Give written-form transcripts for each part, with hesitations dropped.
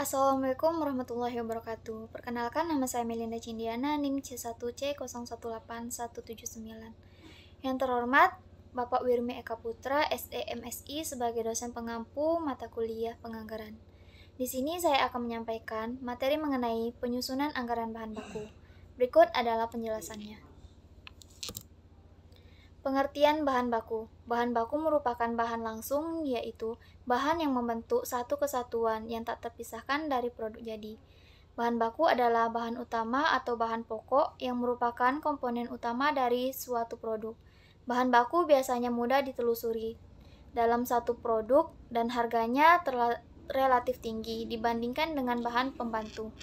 Assalamualaikum warahmatullahi wabarakatuh. Perkenalkan, nama saya Melinda Cindiana, NIM C1C018179. Yang terhormat, Bapak Wirmi Eka Putra, SE MSI sebagai dosen pengampu mata kuliah penganggaran. Di sini saya akan menyampaikan materi mengenai penyusunan anggaran bahan baku. Berikut adalah penjelasannya. Pengertian bahan baku. Bahan baku merupakan bahan langsung, yaitu bahan yang membentuk satu kesatuan yang tak terpisahkan dari produk jadi. Bahan baku adalah bahan utama atau bahan pokok yang merupakan komponen utama dari suatu produk. Bahan baku biasanya mudah ditelusuri dalam satu produk dan harganya relatif tinggi dibandingkan dengan bahan pembantu.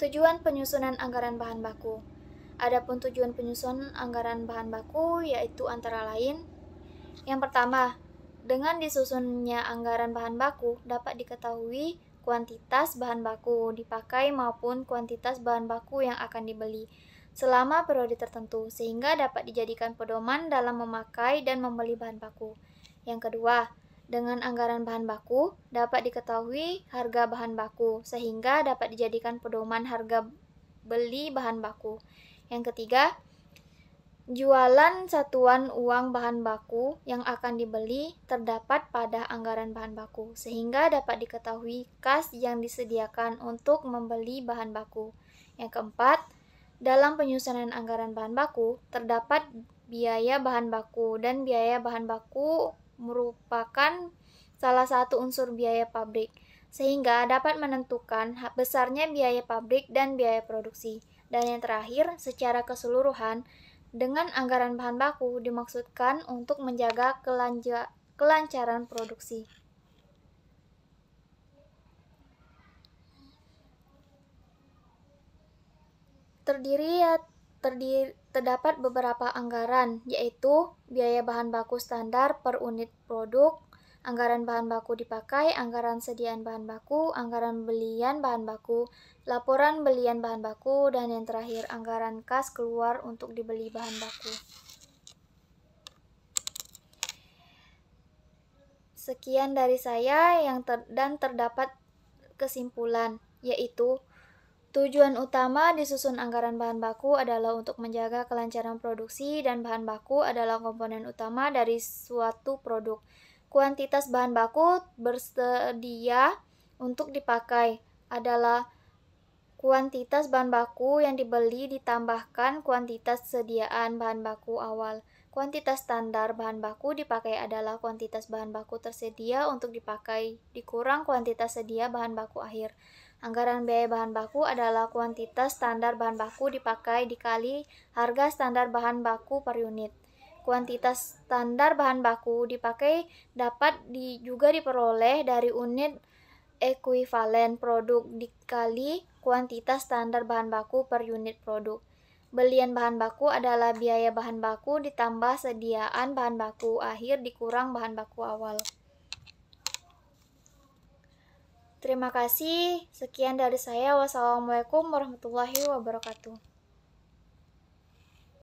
Tujuan penyusunan anggaran bahan baku. Adapun tujuan penyusunan anggaran bahan baku yaitu antara lain: yang pertama, dengan disusunnya anggaran bahan baku dapat diketahui kuantitas bahan baku dipakai maupun kuantitas bahan baku yang akan dibeli selama periode tertentu, sehingga dapat dijadikan pedoman dalam memakai dan membeli bahan baku. Yang kedua, dengan anggaran bahan baku dapat diketahui harga bahan baku, sehingga dapat dijadikan pedoman harga beli bahan baku. Yang ketiga, jualan satuan uang bahan baku yang akan dibeli terdapat pada anggaran bahan baku, sehingga dapat diketahui kas yang disediakan untuk membeli bahan baku. Yang keempat, dalam penyusunan anggaran bahan baku terdapat biaya bahan baku, dan biaya bahan baku merupakan salah satu unsur biaya pabrik, sehingga dapat menentukan besarnya biaya pabrik dan biaya produksi. Dan yang terakhir, secara keseluruhan, dengan anggaran bahan baku dimaksudkan untuk menjaga kelancaran produksi. Terdapat beberapa anggaran, yaitu biaya bahan baku standar per unit produk, anggaran bahan baku dipakai, anggaran sediaan bahan baku, anggaran belian bahan baku, laporan belian bahan baku, dan yang terakhir anggaran kas keluar untuk dibeli bahan baku. Sekian dari saya dan terdapat kesimpulan, yaitu tujuan utama disusun anggaran bahan baku adalah untuk menjaga kelancaran produksi, dan bahan baku adalah komponen utama dari suatu produk. Kuantitas bahan baku bersedia untuk dipakai adalah kuantitas bahan baku yang dibeli ditambahkan kuantitas sediaan bahan baku awal. Kuantitas standar bahan baku dipakai adalah kuantitas bahan baku tersedia untuk dipakai dikurang kuantitas sedia bahan baku akhir. Anggaran biaya bahan baku adalah kuantitas standar bahan baku dipakai dikali harga standar bahan baku per unit. Kuantitas standar bahan baku dipakai dapat juga diperoleh dari unit ekuivalen produk dikali kuantitas standar bahan baku per unit produk. Belian bahan baku adalah biaya bahan baku ditambah sediaan bahan baku akhir dikurang bahan baku awal. Terima kasih. Sekian dari saya. Wassalamualaikum warahmatullahi wabarakatuh.